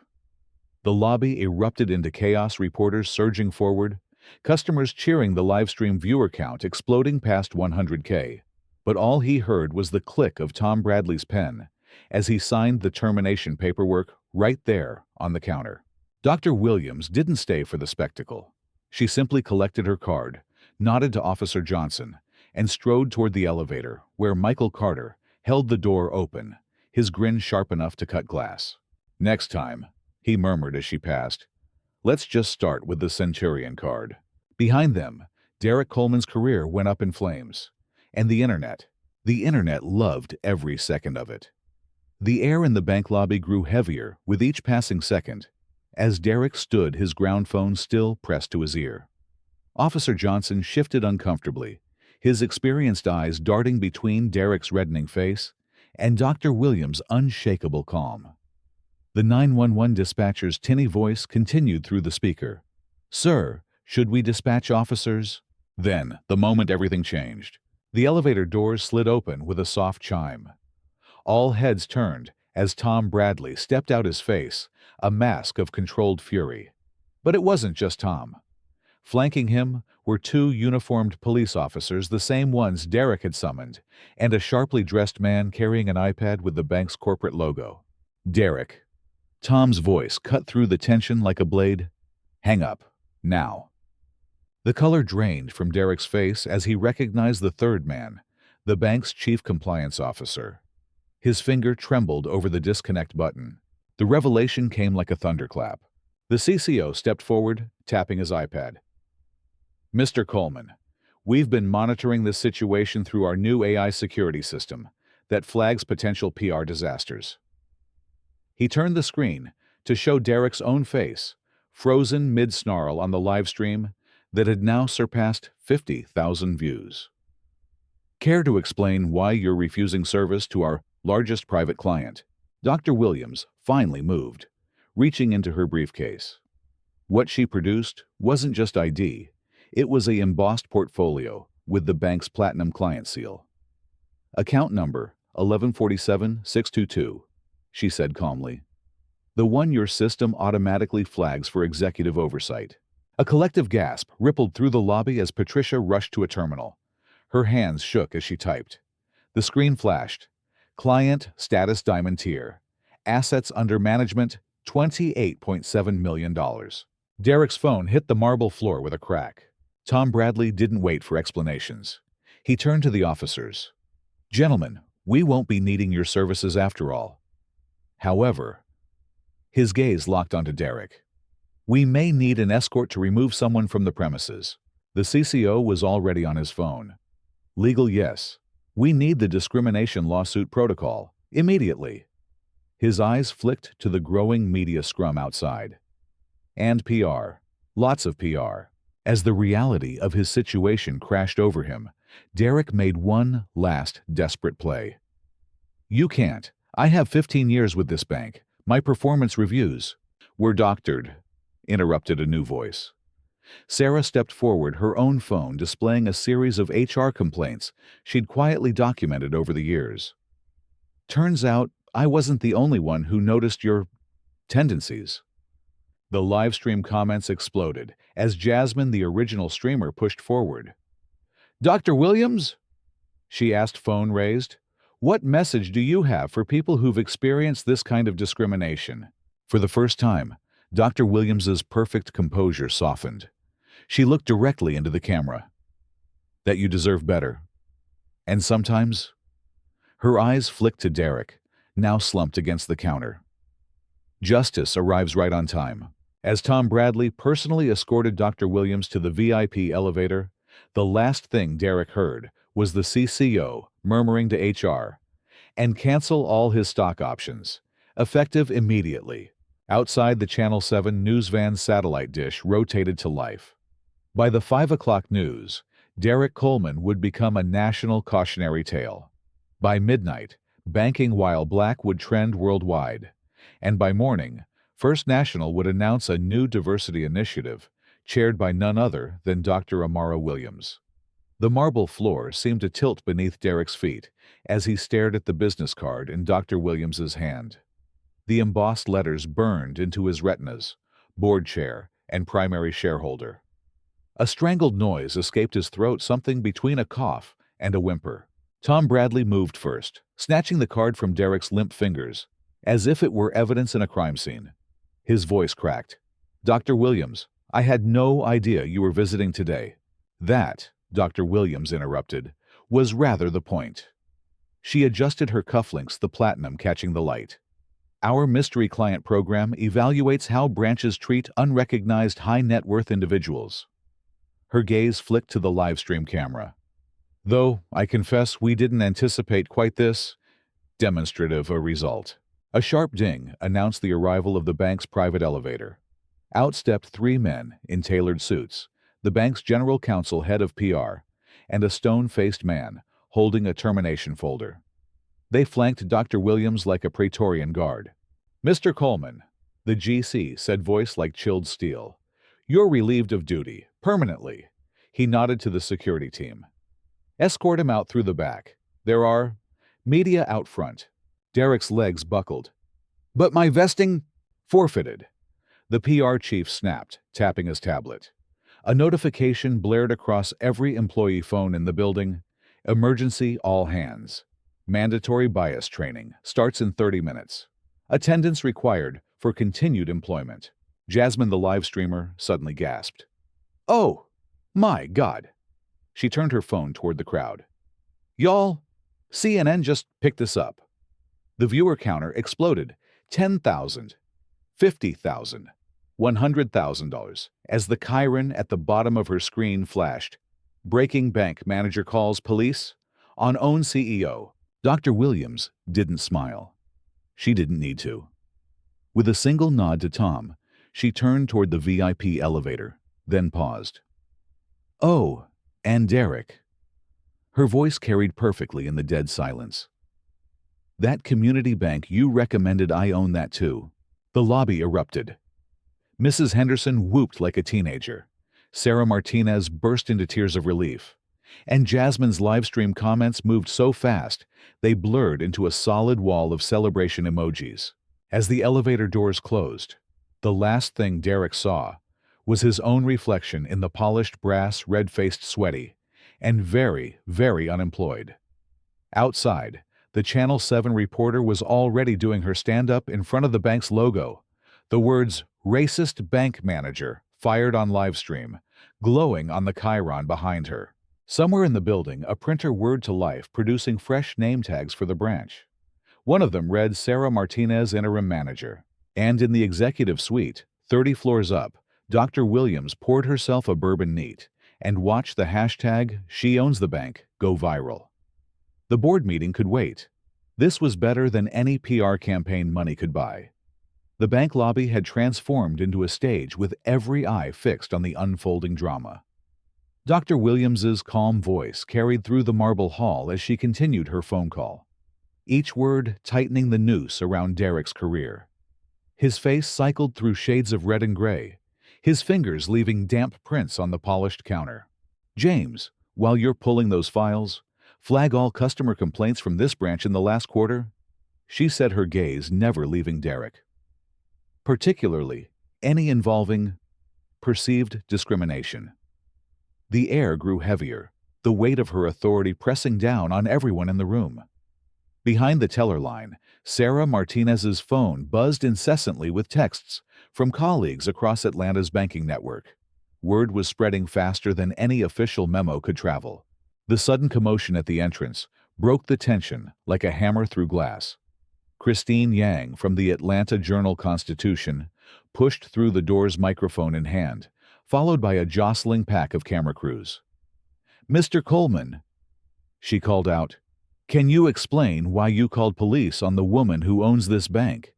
The lobby erupted into chaos, reporters surging forward, customers cheering, the livestream viewer count exploding past 100K. But all he heard was the click of Tom Bradley's pen as he signed the termination paperwork right there on the counter. Dr. Williams didn't stay for the spectacle. She simply collected her card, nodded to Officer Johnson, and strode toward the elevator, where Michael Carter held the door open, his grin sharp enough to cut glass. "Next time," he murmured as she passed, "let's just start with the Centurion card." Behind them, Derek Coleman's career went up in flames. And the internet loved every second of it. The air in the bank lobby grew heavier with each passing second, as Derek stood, his ground phone still pressed to his ear. Officer Johnson shifted uncomfortably, his experienced eyes darting between Derek's reddening face and Dr. Williams' unshakable calm. The 911 dispatcher's tinny voice continued through the speaker. "Sir, should we dispatch officers?" Then, the moment everything changed. The elevator doors slid open with a soft chime. All heads turned as Tom Bradley stepped out, his face a mask of controlled fury. But it wasn't just Tom. Flanking him were two uniformed police officers, the same ones Derek had summoned, and a sharply dressed man carrying an iPad with the bank's corporate logo. "Derek." Tom's voice cut through the tension like a blade. "Hang up. Now." The color drained from Derek's face as he recognized the third man, the bank's chief compliance officer. His finger trembled over the disconnect button. The revelation came like a thunderclap. The CCO stepped forward, tapping his iPad. "Mr. Coleman, we've been monitoring this situation through our new AI security system that flags potential PR disasters." He turned the screen to show Derek's own face, frozen mid-snarl on the live stream that had now surpassed 50,000 views. "Care to explain why you're refusing service to our largest private client?" Dr. Williams finally moved, reaching into her briefcase. What she produced wasn't just ID, it was a embossed portfolio with the bank's platinum client seal. "Account number 1147-622, she said calmly. "The one your system automatically flags for executive oversight." A collective gasp rippled through the lobby as Patricia rushed to a terminal. Her hands shook as she typed. The screen flashed. "Client status diamond tier. Assets under management $28.7 million. Derek's phone hit the marble floor with a crack. Tom Bradley didn't wait for explanations. He turned to the officers. "Gentlemen, we won't be needing your services after all. However," his gaze locked onto Derek, "we may need an escort to remove someone from the premises." The CCO was already on his phone. "Legal, yes. We need the discrimination lawsuit protocol, immediately." His eyes flicked to the growing media scrum outside. And PR. Lots of PR. As the reality of his situation crashed over him, Derek made one last desperate play. "You can't. I have 15 years with this bank. My performance reviews were doctored," interrupted a new voice. Sarah stepped forward, her own phone displaying a series of HR complaints she'd quietly documented over the years. "Turns out I wasn't the only one who noticed your tendencies." The live stream comments exploded as Jasmine, the original streamer, pushed forward. "Dr. Williams?" she asked, phone raised. "What message do you have for people who've experienced this kind of discrimination?" For the first time, Dr. Williams's perfect composure softened. She looked directly into the camera. "That you deserve better. And sometimes—" Her eyes flicked to Derek, now slumped against the counter. "Justice arrives right on time." As Tom Bradley personally escorted Dr. Williams to the VIP elevator, the last thing Derek heard was the CCO murmuring to HR, "And cancel all his stock options, effective immediately." Outside, the Channel 7 news van's satellite dish rotated to life. By the 5 o'clock news, Derek Coleman would become a national cautionary tale. By midnight, banking while black would trend worldwide. And by morning, First National would announce a new diversity initiative, chaired by none other than Dr. Amara Williams. The marble floor seemed to tilt beneath Derek's feet as he stared at the business card in Dr. Williams's hand. The embossed letters burned into his retinas: board chair and primary shareholder. A strangled noise escaped his throat, something between a cough and a whimper. Tom Bradley moved first, snatching the card from Derek's limp fingers, as if it were evidence in a crime scene. His voice cracked. "Dr. Williams, I had no idea you were visiting today." "That," Dr. Williams interrupted, "was rather the point." She adjusted her cufflinks, the platinum catching the light. "Our mystery client program evaluates how branches treat unrecognized high-net-worth individuals." Her gaze flicked to the livestream camera. "Though, I confess we didn't anticipate quite this demonstrative a result." A sharp ding announced the arrival of the bank's private elevator. Out stepped three men in tailored suits, the bank's general counsel, head of PR, and a stone-faced man holding a termination folder. They flanked Dr. Williams like a Praetorian guard. "Mr. Coleman," the GC said, voice like chilled steel, "you're relieved of duty, permanently." He nodded to the security team. "Escort him out through the back. There are media out front." Derek's legs buckled. "But my vesting—" "Forfeited." The PR chief snapped, tapping his tablet. A notification blared across every employee phone in the building. "Emergency, all hands. Mandatory bias training starts in 30 minutes. Attendance required for continued employment." Jasmine, the live streamer, suddenly gasped. "Oh, my God!" She turned her phone toward the crowd. "Y'all, CNN just picked this up." The viewer counter exploded. 10,000, 50,000, $100,000, as the Chiron at the bottom of her screen flashed. "Breaking bank manager calls police on own CEO." Dr. Williams didn't smile. She didn't need to. With a single nod to Tom, she turned toward the VIP elevator, then paused. "Oh, and Derek." Her voice carried perfectly in the dead silence. "That community bank you recommended, I own that too." The lobby erupted. Mrs. Henderson whooped like a teenager. Sarah Martinez burst into tears of relief. And Jasmine's livestream comments moved so fast, they blurred into a solid wall of celebration emojis. As the elevator doors closed, the last thing Derek saw was his own reflection in the polished brass, red-faced, sweaty, and very, very unemployed. Outside, the Channel 7 reporter was already doing her stand-up in front of the bank's logo, the words "racist bank manager" fired on livestream, glowing on the Chiron behind her. Somewhere in the building, a printer whirred to life, producing fresh name tags for the branch. One of them read Sarah Martinez, interim manager. And in the executive suite, 30 floors up, Dr. Williams poured herself a bourbon neat and watched the hashtag #SheOwnsTheBank go viral. The board meeting could wait. This was better than any PR campaign money could buy. The bank lobby had transformed into a stage with every eye fixed on the unfolding drama. Dr. Williams's calm voice carried through the marble hall as she continued her phone call, each word tightening the noose around Derek's career. His face cycled through shades of red and gray, his fingers leaving damp prints on the polished counter. "James, while you're pulling those files, flag all customer complaints from this branch in the last quarter," she said, her gaze never leaving Derek. "Particularly any involving perceived discrimination." The air grew heavier, the weight of her authority pressing down on everyone in the room. Behind the teller line, Sarah Martinez's phone buzzed incessantly with texts from colleagues across Atlanta's banking network. Word was spreading faster than any official memo could travel. The sudden commotion at the entrance broke the tension like a hammer through glass. Christine Yang from the Atlanta Journal-Constitution pushed through the doors, microphone in hand, followed by a jostling pack of camera crews. "Mr. Coleman," she called out, "can you explain why you called police on the woman who owns this bank?"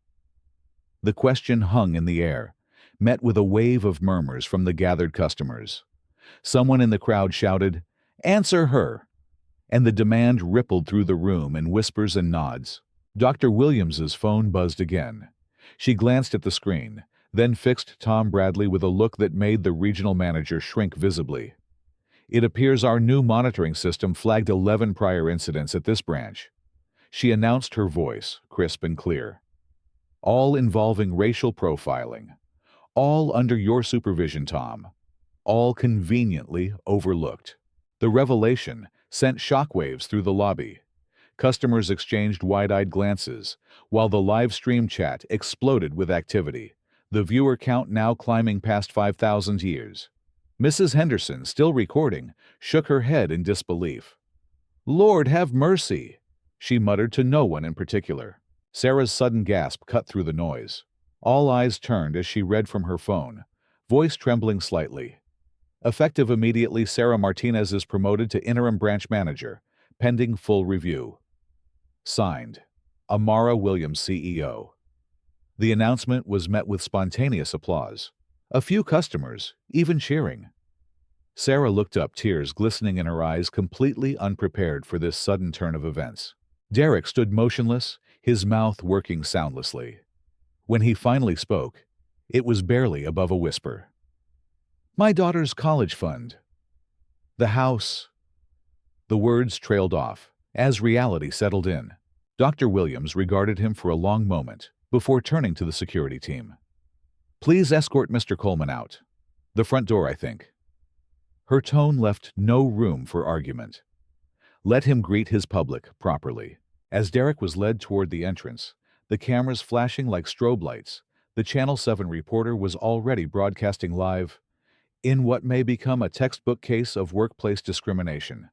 The question hung in the air, met with a wave of murmurs from the gathered customers. Someone in the crowd shouted, "Answer her!" and the demand rippled through the room in whispers and nods. Dr. Williams's phone buzzed again. She glanced at the screen, then fixed Tom Bradley with a look that made the regional manager shrink visibly. "It appears our new monitoring system flagged 11 prior incidents at this branch," she announced, her voice crisp and clear. all involving racial profiling, all under your supervision, Tom, all conveniently overlooked. The revelation sent shockwaves through the lobby. Customers exchanged wide-eyed glances, while the live stream chat exploded with activity, the viewer count now climbing past 5,000 years. Mrs. Henderson, still recording, shook her head in disbelief. "Lord have mercy," she muttered to no one in particular. Sarah's sudden gasp cut through the noise. All eyes turned as she read from her phone, voice trembling slightly. Effective immediately, Sarah Martinez is promoted to interim branch manager, pending full review. Signed, Amara Williams, CEO. The announcement was met with spontaneous applause. A few customers, even cheering. Sarah looked up, tears glistening in her eyes, completely unprepared for this sudden turn of events. Derek stood motionless, his mouth working soundlessly. When he finally spoke, it was barely above a whisper. "My daughter's college fund. The house." The words trailed off as reality settled in. Dr. Williams regarded him for a long moment before turning to the security team. "Please escort Mr. Coleman out. The front door, I think." Her tone left no room for argument. Let him greet his public properly. As Derek was led toward the entrance, the cameras flashing like strobe lights, the Channel 7 reporter was already broadcasting live in what may become a textbook case of workplace discrimination.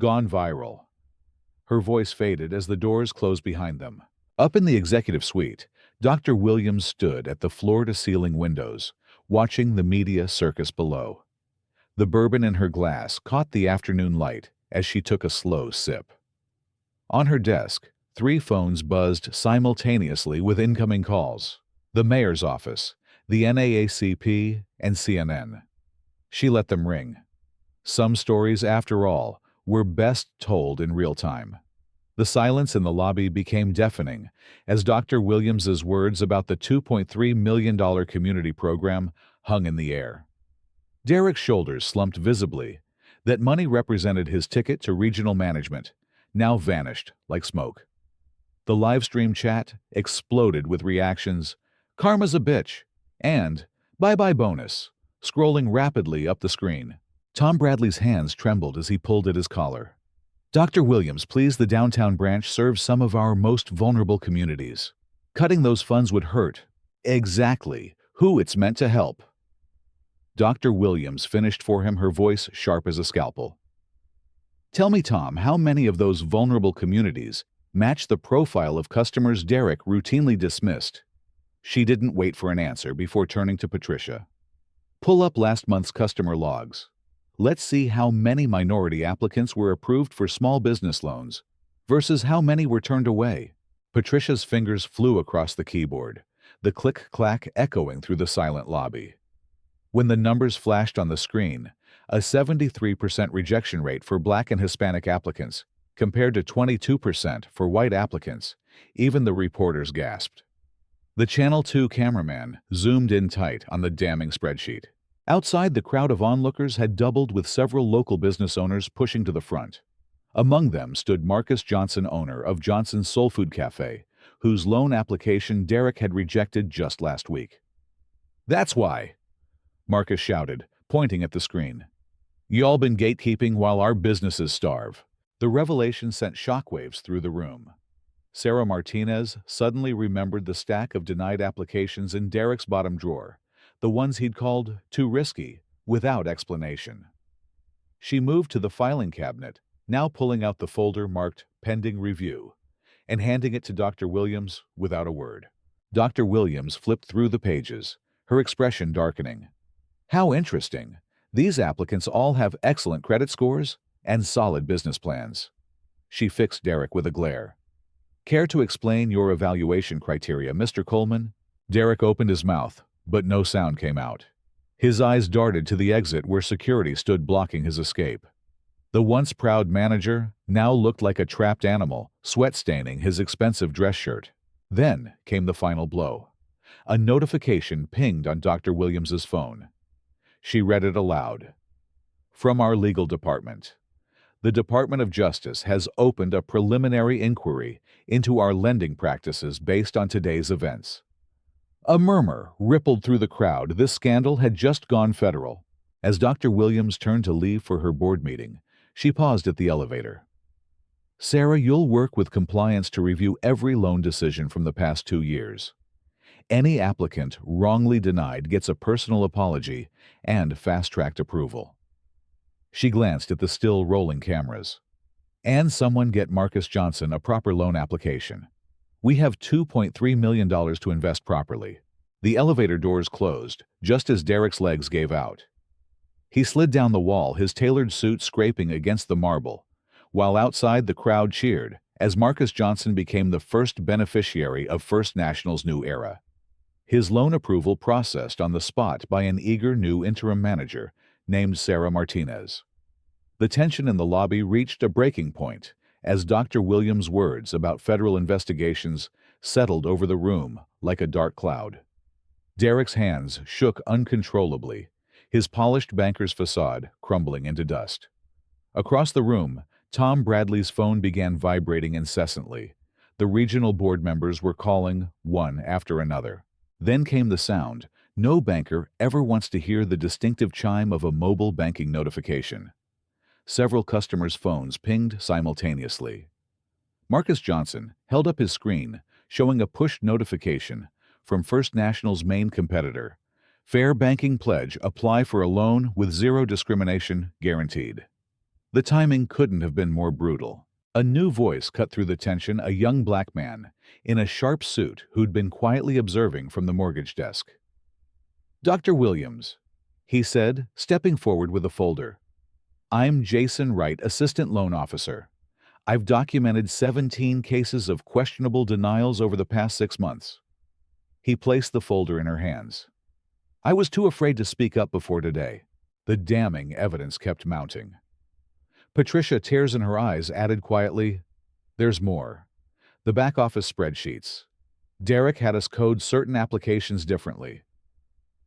Gone viral. Her voice faded as the doors closed behind them. Up in the executive suite, Dr. Williams stood at the floor-to-ceiling windows, watching the media circus below. The bourbon in her glass caught the afternoon light as she took a slow sip. On her desk, 3 phones buzzed simultaneously with incoming calls. The mayor's office, the NAACP, and CNN. She let them ring. Some stories, after all, were best told in real time. The silence in the lobby became deafening as Dr. Williams's words about the $2.3 million community program hung in the air. Derek's shoulders slumped visibly. That money represented his ticket to regional management, now vanished like smoke. The live stream chat exploded with reactions, "Karma's a bitch," and "Bye-bye bonus," scrolling rapidly up the screen. Tom Bradley's hands trembled as he pulled at his collar. "Dr. Williams, please, the downtown branch serves some of our most vulnerable communities. Cutting those funds would hurt exactly who it's meant to help." Dr. Williams finished for him, her voice sharp as a scalpel. "Tell me, Tom, how many of those vulnerable communities match the profile of customers Derek routinely dismissed?" She didn't wait for an answer before turning to Patricia. "Pull up last month's customer logs. Let's see how many minority applicants were approved for small business loans versus how many were turned away." Patricia's fingers flew across the keyboard, the click-clack echoing through the silent lobby. When the numbers flashed on the screen, a 73% rejection rate for Black and Hispanic applicants compared to 22% for white applicants, even the reporters gasped. The Channel 2 cameraman zoomed in tight on the damning spreadsheet. Outside, the crowd of onlookers had doubled, with several local business owners pushing to the front. Among them stood Marcus Johnson, owner of Johnson's Soul Food Cafe, whose loan application Derek had rejected just last week. "That's why," Marcus shouted, pointing at the screen. "Y'all been gatekeeping while our businesses starve." The revelation sent shockwaves through the room. Sarah Martinez suddenly remembered the stack of denied applications in Derek's bottom drawer, the ones he'd called too risky, without explanation. She moved to the filing cabinet, now pulling out the folder marked Pending Review, and handing it to Dr. Williams without a word. Dr. Williams flipped through the pages, her expression darkening. "How interesting. These applicants all have excellent credit scores and solid business plans." She fixed Derek with a glare. "Care to explain your evaluation criteria, Mr. Coleman?" Derek opened his mouth, but no sound came out. His eyes darted to the exit where security stood blocking his escape. The once proud manager now looked like a trapped animal, sweat staining his expensive dress shirt. Then came the final blow. A notification pinged on Dr. Williams's phone. She read it aloud. "From our legal department. The Department of Justice has opened a preliminary inquiry into our lending practices based on today's events. A murmur rippled through the crowd. This scandal had just gone federal. As Dr. Williams turned to leave for her board meeting, she paused at the elevator. "Sarah, you'll work with compliance to review every loan decision from the past 2 years. Any applicant wrongly denied gets a personal apology and fast-tracked approval." She glanced at the still rolling cameras. "And someone get Marcus Johnson a proper loan application. We have $2.3 million to invest properly." The elevator doors closed, just as Derek's legs gave out. He slid down the wall, his tailored suit scraping against the marble, while outside the crowd cheered as Marcus Johnson became the first beneficiary of First National's new era. His loan approval processed on the spot by an eager new interim manager named Sarah Martinez. The tension in the lobby reached a breaking point as Dr. Williams' words about federal investigations settled over the room like a dark cloud. Derek's hands shook uncontrollably, his polished banker's facade crumbling into dust. Across the room, Tom Bradley's phone began vibrating incessantly. The regional board members were calling, one after another. Then came the sound. No banker ever wants to hear the distinctive chime of a mobile banking notification. Several customers' phones pinged simultaneously. Marcus Johnson held up his screen, showing a push notification from First National's main competitor. "Fair banking pledge. Apply for a loan with zero discrimination guaranteed." The timing couldn't have been more brutal. A new voice cut through the tension, a young black man in a sharp suit who'd been quietly observing from the mortgage desk. "Dr. Williams," he said, stepping forward with a folder. "I'm Jason Wright, Assistant Loan Officer. I've documented 17 cases of questionable denials over the past 6 months." He placed the folder in her hands. "I was too afraid to speak up before today." The damning evidence kept mounting. Patricia, tears in her eyes, added quietly, "There's more. The back office spreadsheets. Derek had us code certain applications differently."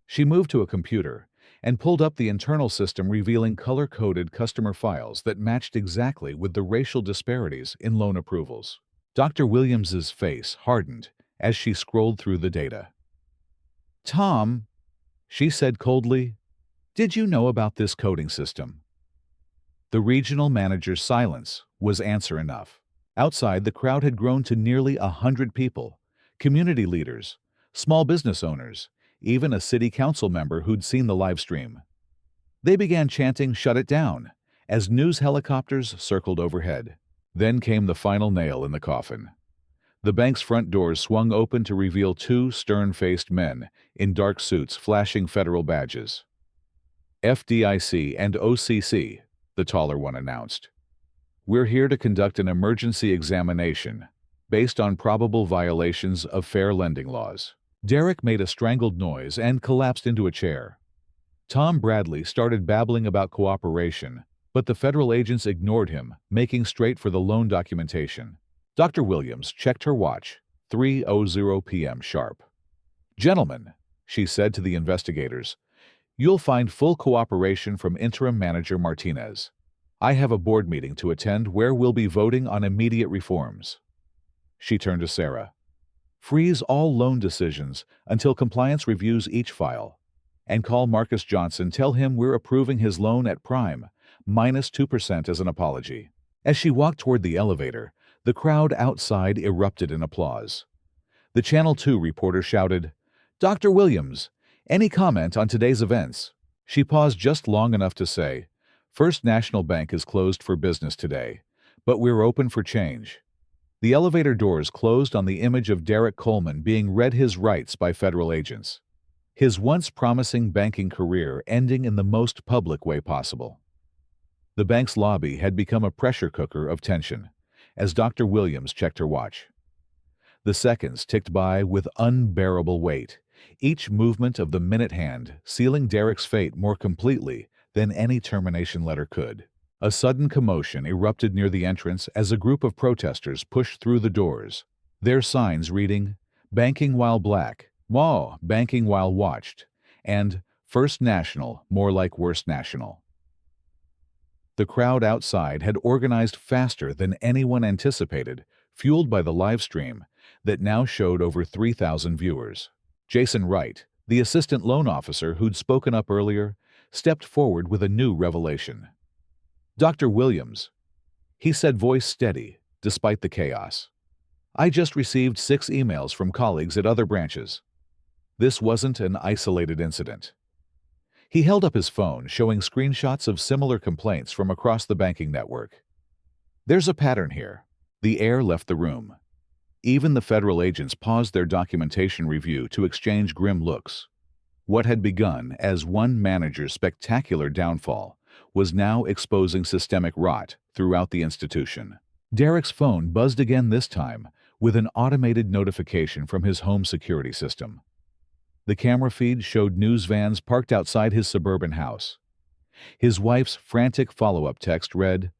She moved to a computer and pulled up the internal system, revealing color-coded customer files that matched exactly with the racial disparities in loan approvals. Dr. Williams's face hardened as she scrolled through the data. "Tom," she said coldly, "did you know about this coding system?" The regional manager's silence was answer enough. Outside, the crowd had grown to nearly 100 people, community leaders, small business owners, even a city council member who'd seen the live stream. They began chanting, "Shut it down," as news helicopters circled overhead. Then came the final nail in the coffin. The bank's front doors swung open to reveal 2 stern-faced men in dark suits flashing federal badges. "FDIC and OCC," the taller one announced. "We're here to conduct an emergency examination based on probable violations of fair lending laws." Derek made a strangled noise and collapsed into a chair. Tom Bradley started babbling about cooperation, but the federal agents ignored him, making straight for the loan documentation. Dr. Williams checked her watch, 3:00 p.m. sharp. "Gentlemen," she said to the investigators, "you'll find full cooperation from Interim Manager Martinez. I have a board meeting to attend where we'll be voting on immediate reforms." She turned to Sarah. "Freeze all loan decisions until compliance reviews each file. And call Marcus Johnson. Tell him we're approving his loan at prime, minus 2% as an apology." As she walked toward the elevator, the crowd outside erupted in applause. The Channel 2 reporter shouted, "Dr. Williams, any comment on today's events?" She paused just long enough to say, "First National Bank is closed for business today, but we're open for change." The elevator doors closed on the image of Derek Coleman being read his rights by federal agents. His once promising banking career ending in the most public way possible. The bank's lobby had become a pressure cooker of tension as Dr. Williams checked her watch. The seconds ticked by with unbearable weight, each movement of the minute hand sealing Derek's fate more completely than any termination letter could. A sudden commotion erupted near the entrance as a group of protesters pushed through the doors, their signs reading, "Banking while black," "Banking while watched," and "First National, more like Worst National." The crowd outside had organized faster than anyone anticipated, fueled by the live stream that now showed over 3,000 viewers. Jason Wright, the assistant loan officer who'd spoken up earlier, stepped forward with a new revelation. "Dr. Williams," he said, voice steady, despite the chaos, "I just received 6 emails from colleagues at other branches. This wasn't an isolated incident." He held up his phone, showing screenshots of similar complaints from across the banking network. "There's a pattern here." The air left the room. Even the federal agents paused their documentation review to exchange grim looks. What had begun as one manager's spectacular downfall was now exposing systemic rot throughout the institution. Derek's phone buzzed again, this time with an automated notification from his home security system. The camera feed showed news vans parked outside his suburban house. His wife's frantic follow-up text read,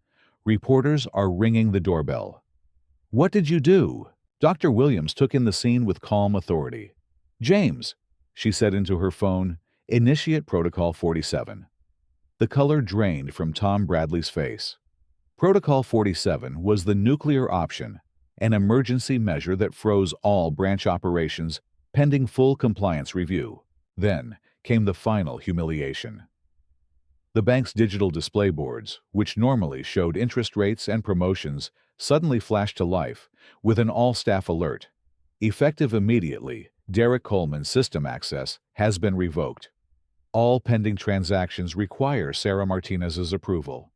"Reporters are ringing the doorbell." "What did you do?" Dr. Williams took in the scene with calm authority. "James," she said into her phone, "initiate Protocol 47. The color drained from Tom Bradley's face. Protocol 47 was the nuclear option, an emergency measure that froze all branch operations pending full compliance review. Then came the final humiliation. The bank's digital display boards, which normally showed interest rates and promotions, suddenly flashed to life with an all-staff alert. Effective immediately, Derek Coleman's system access has been revoked. All pending transactions require Sarah Martinez's approval.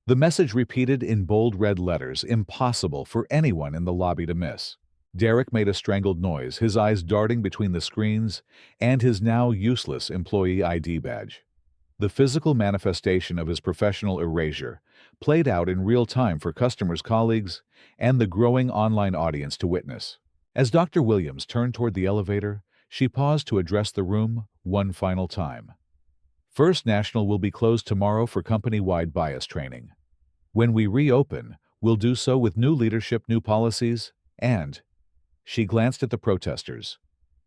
The message repeated in bold red letters, impossible for anyone in the lobby to miss. Derek made a strangled noise, his eyes darting between the screens and his now useless employee ID badge. The physical manifestation of his professional erasure played out in real time for customers, colleagues, and the growing online audience to witness. As Dr. Williams turned toward the elevator, she paused to address the room one final time. "First National will be closed tomorrow for company-wide bias training. When we reopen, we'll do so with new leadership, new policies, and," she glanced at the protesters,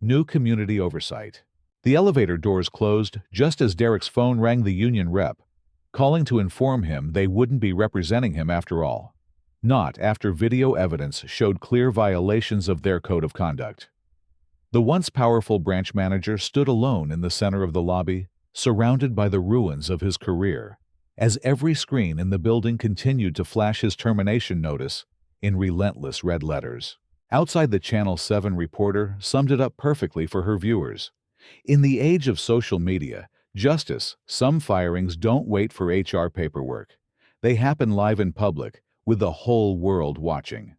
"new community oversight." The elevator doors closed just as Derek's phone rang, the union rep, calling to inform him they wouldn't be representing him after all. Not after video evidence showed clear violations of their code of conduct. The once powerful branch manager stood alone in the center of the lobby, surrounded by the ruins of his career, as every screen in the building continued to flash his termination notice in relentless red letters. Outside, the Channel 7 reporter summed it up perfectly for her viewers. "In the age of social media, justice, some firings don't wait for HR paperwork. They happen live in public, with the whole world watching."